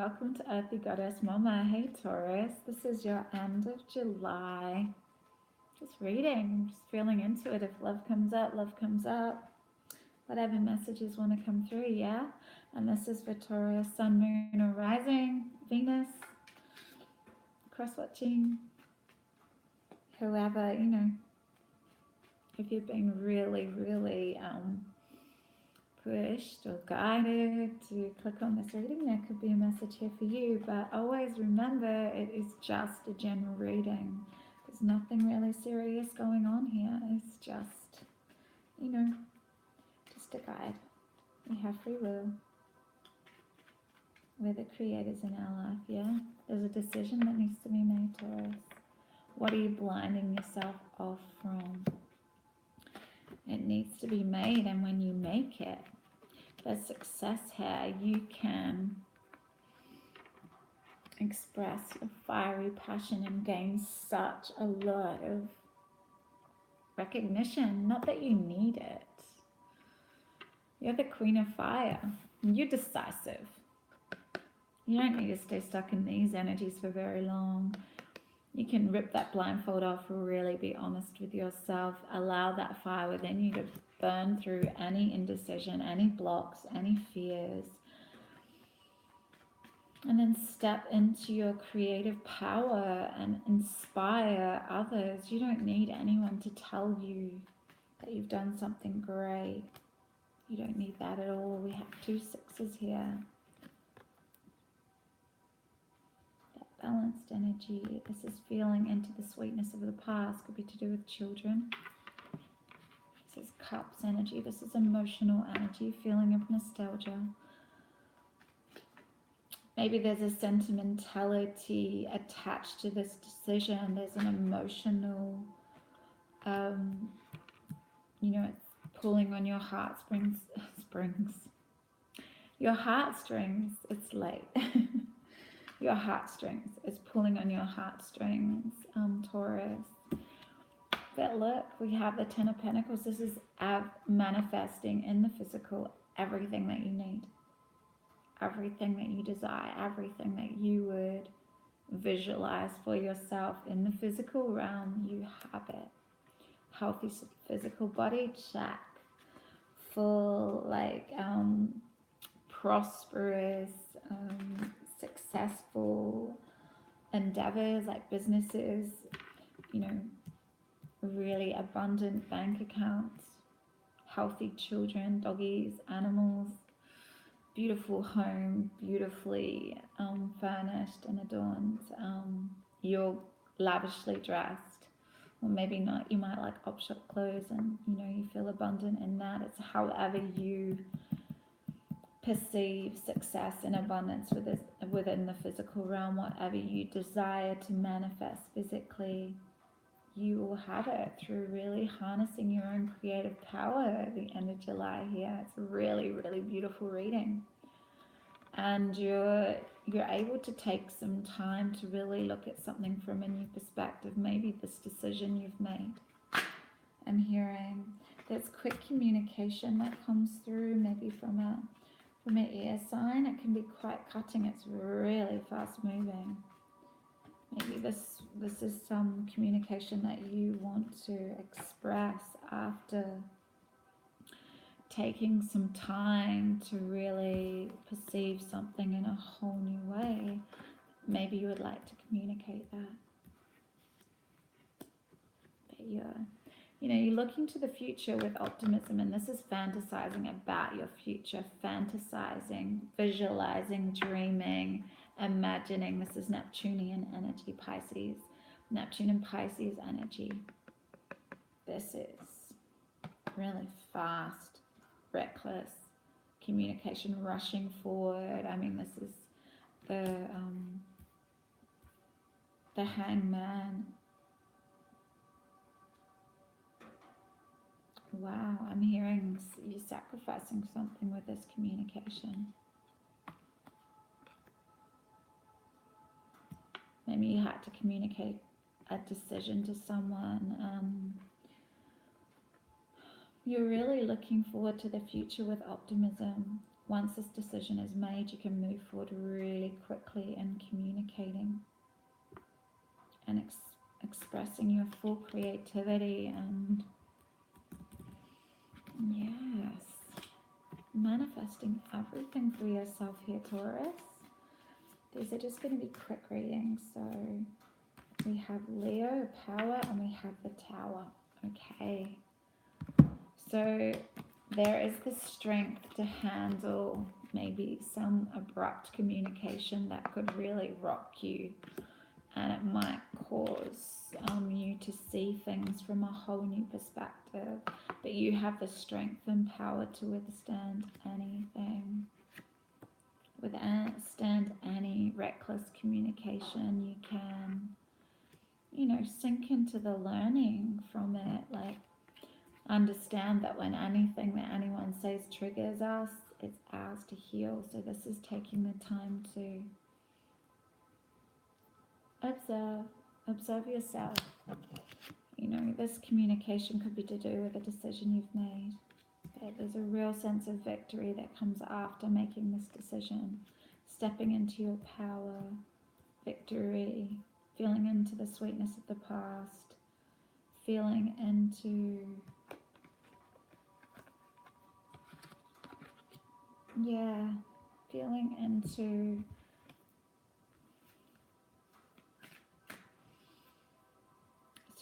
welcome to Earthy Goddess Mumma. Hey Taurus, this is your end of July. Just reading, just feeling into it. If love comes up, love comes up. Whatever messages want to come through, yeah? And this is for Taurus, Sun, Moon, or Rising, Venus, cross-watching, whoever, if you've been really pushed or guided to click on this reading, there could be a message here for you. But always remember, it is just a general reading. There's nothing really serious going on here. It's just, just a guide. We have free will. We're the creators in our life, yeah? There's a decision that needs to be made, Taurus. What are you blinding yourself off from? It needs to be made, and when you make it, there's success here. You can express your fiery passion and gain such a lot of recognition. Not that you need it. You're the Queen of Fire. You're decisive. You don't need to stay stuck in these energies for very long. You can rip that blindfold off, really be honest with yourself, allow that fire within you to burn through any indecision, any blocks, any fears, and then step into your creative power and inspire others. You don't need anyone to tell you that you've done something great. You don't need that at all. We have 2 6s here. Balanced energy. This is feeling into the sweetness of the past. Could be to do with children. This is cups energy. This is emotional energy, feeling of nostalgia. Maybe there's a sentimentality attached to this decision. There's an emotional, it's pulling on your heartstrings. Your heartstrings. It's late. Your heartstrings. It's pulling on your heartstrings, Taurus. But look, we have the 10 of Pentacles. This is manifesting in the physical everything that you need, everything that you desire, everything that you would visualize for yourself in the physical realm. You have it. Healthy physical body, check. Full, prosperous, successful endeavors, like businesses, really abundant bank accounts, healthy children, doggies, animals, beautiful home, beautifully furnished and adorned. You're lavishly dressed, or maybe not. You might like op shop clothes, and you feel abundant in that. It's however you perceive success and abundance within the physical realm. Whatever you desire to manifest physically, you will have it through really harnessing your own creative power at the end of July here. It's a really beautiful reading, and you're able to take some time to really look at something from a new perspective. Maybe this decision you've made. I'm hearing there's quick communication that comes through, maybe from an air sign. It can be quite cutting. It's really fast moving. Maybe this is some communication that you want to express after taking some time to really perceive something in a whole new way. Maybe you would like to communicate that. But you're looking to the future with optimism, and this is fantasizing about your future, fantasizing, visualizing, dreaming, imagining. This is Neptunian energy, Pisces. Neptune and Pisces energy. This is really fast, reckless communication, rushing forward. I mean, this is the Hangman. Wow, I'm hearing you sacrificing something with this communication. Maybe you had to communicate a decision to someone. You're really looking forward to the future with optimism. Once this decision is made, you can move forward really quickly expressing your full creativity, and yes, manifesting everything for yourself here, Taurus. These are just going to be quick readings. So we have Leo, power, and we have the Tower. Okay. So there is the strength to handle maybe some abrupt communication that could really rock you, and it might cause you to see things from a whole new perspective, but you have the strength and power to withstand anything, withstand any reckless communication. You can, you know, sink into the learning from it, like understand that when anything that anyone says triggers us, it's ours to heal. So this is taking the time to observe yourself. You know, this communication could be to do with a decision you've made, but there's a real sense of victory that comes after making this decision, stepping into your power, victory, feeling into the sweetness of the past, feeling into, yeah, feeling into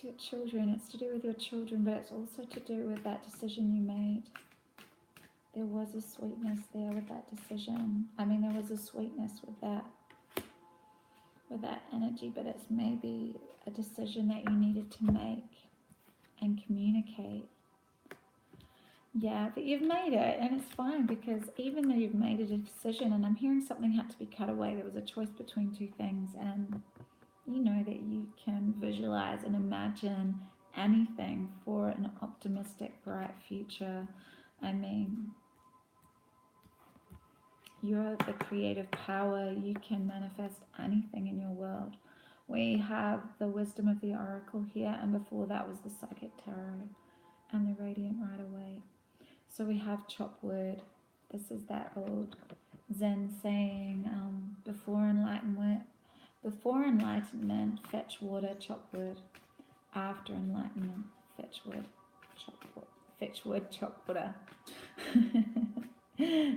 your children. It's to do with your children, but it's also to do with that decision you made. There was a sweetness there with that decision. I mean, there was a sweetness with that energy, but it's maybe a decision that you needed to make and communicate. Yeah, but you've made it, and it's fine, because even though you've made a decision, and I'm hearing something had to be cut away, there was a choice between two things, and you know that you can visualize and imagine anything for an optimistic, bright future. I mean, you're the creative power. You can manifest anything in your world. We have the wisdom of the oracle here, and before that was the psychic tarot and the radiant Rider-Waite. So we have chop wood. This is that old Zen saying, before enlightenment, fetch water, chop wood. After enlightenment, fetch wood, chop wood. Fetch wood, chop water.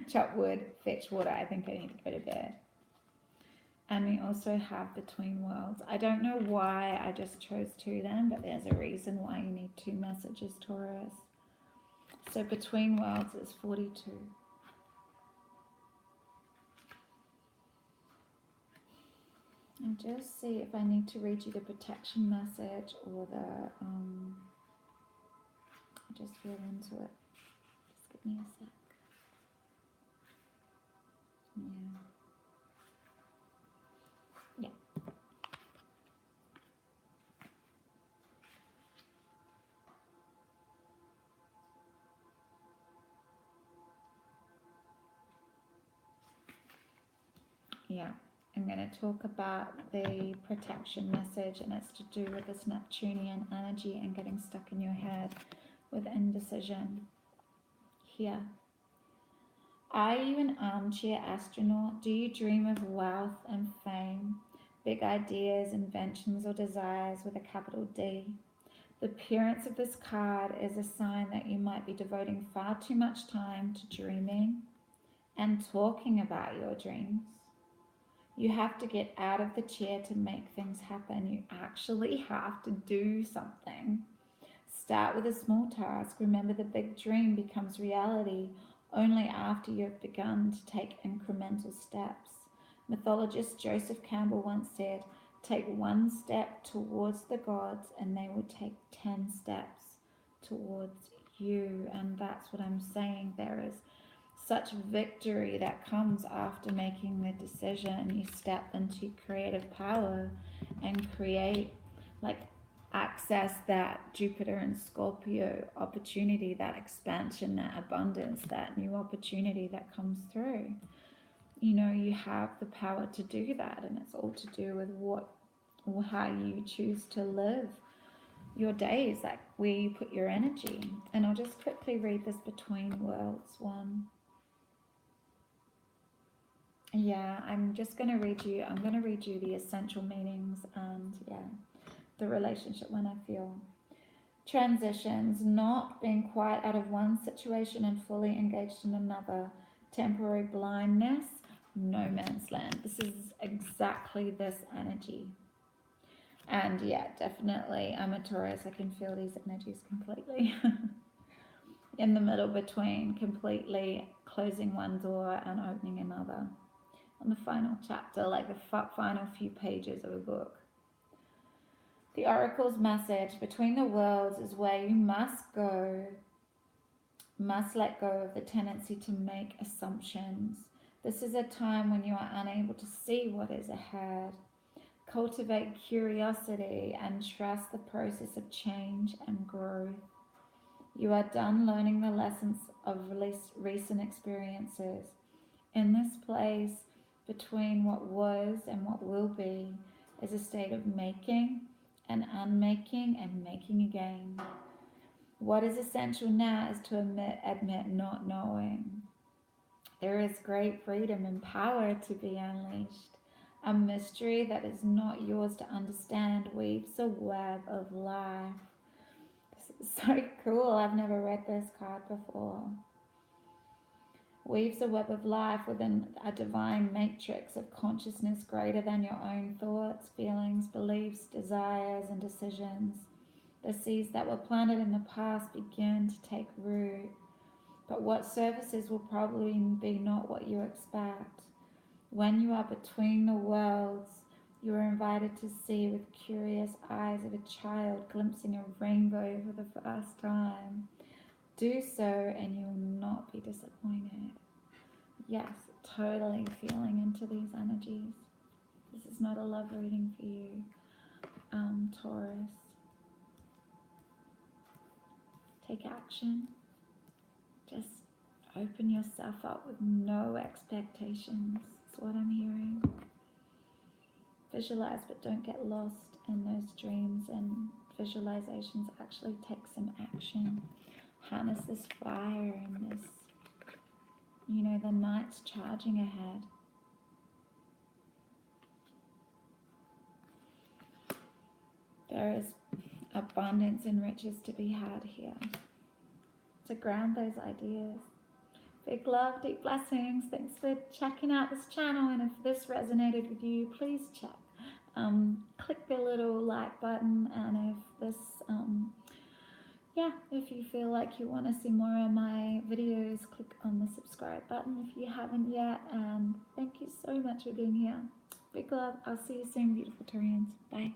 Chop wood, fetch water. I think I need to go to bed. And we also have between worlds. I don't know why I just chose two then, but there's a reason why you need two messages, Taurus. So between worlds is 42. And just see if I need to read you the protection message or the, I just feel into it. Just give me a sec. Yeah. Yeah. I'm going to talk about the protection message, and it's to do with this Neptunian energy and getting stuck in your head with indecision. Here. Are you an armchair astronaut? Do you dream of wealth and fame, big ideas, inventions, or desires with a capital D? The appearance of this card is a sign that you might be devoting far too much time to dreaming and talking about your dreams. You have to get out of the chair to make things happen. You actually have to do something. Start with a small task. Remember, the big dream becomes reality only after you've begun to take incremental steps. Mythologist Joseph Campbell once said, take one step towards the gods and they will take 10 steps towards you. And that's what I'm saying. There is such victory that comes after making the decision. You step into creative power and create, like, access that Jupiter and Scorpio opportunity, that expansion, that abundance, that new opportunity that comes through. You know, you have the power to do that, and it's all to do with what or how you choose to live your days, like where you put your energy. And I'll just quickly read this between worlds one. Yeah, I'm going to read you the essential meanings, and yeah, the relationship when I feel. Transitions, not being quite out of one situation and fully engaged in another. Temporary blindness, no man's land. This is exactly this energy. And yeah, definitely, I'm a Taurus. I can feel these energies completely. In the middle between completely closing one door and opening another. On the final chapter, like the final few pages of a book. The oracle's message, between the worlds, is where you must let go of the tendency to make assumptions. This is a time when you are unable to see what is ahead. Cultivate curiosity and trust the process of change and growth. You are done learning the lessons of recent experiences. In this place, between what was and what will be, is a state of making and unmaking and making again. What is essential now is to admit not knowing. There is great freedom and power to be unleashed. A mystery that is not yours to understand weaves a web of life. This is so cool. I've never read this card before. Weaves a web of life within a divine matrix of consciousness greater than your own thoughts, feelings, beliefs, desires, and decisions. The seeds that were planted in the past begin to take root, but what surfaces will probably be not what you expect. When you are between the worlds, you are invited to see with curious eyes of a child glimpsing a rainbow for the first time. Do so and you will not be disappointed. Yes, totally feeling into these energies. This is not a love reading for you, Taurus. Take action. Just open yourself up with no expectations. That's what I'm hearing. Visualize, but don't get lost in those dreams and visualizations. Actually take some action. Harness this fire and this, the night's charging ahead. There is abundance and riches to be had here. To ground those ideas. Big love, deep blessings. Thanks for checking out this channel. And if this resonated with you, please check. Click the little like button. And if this, if you feel like you want to see more of my videos, click on the subscribe button if you haven't yet. And thank you so much for being here. Big love. I'll see you soon, beautiful Taurians. Bye.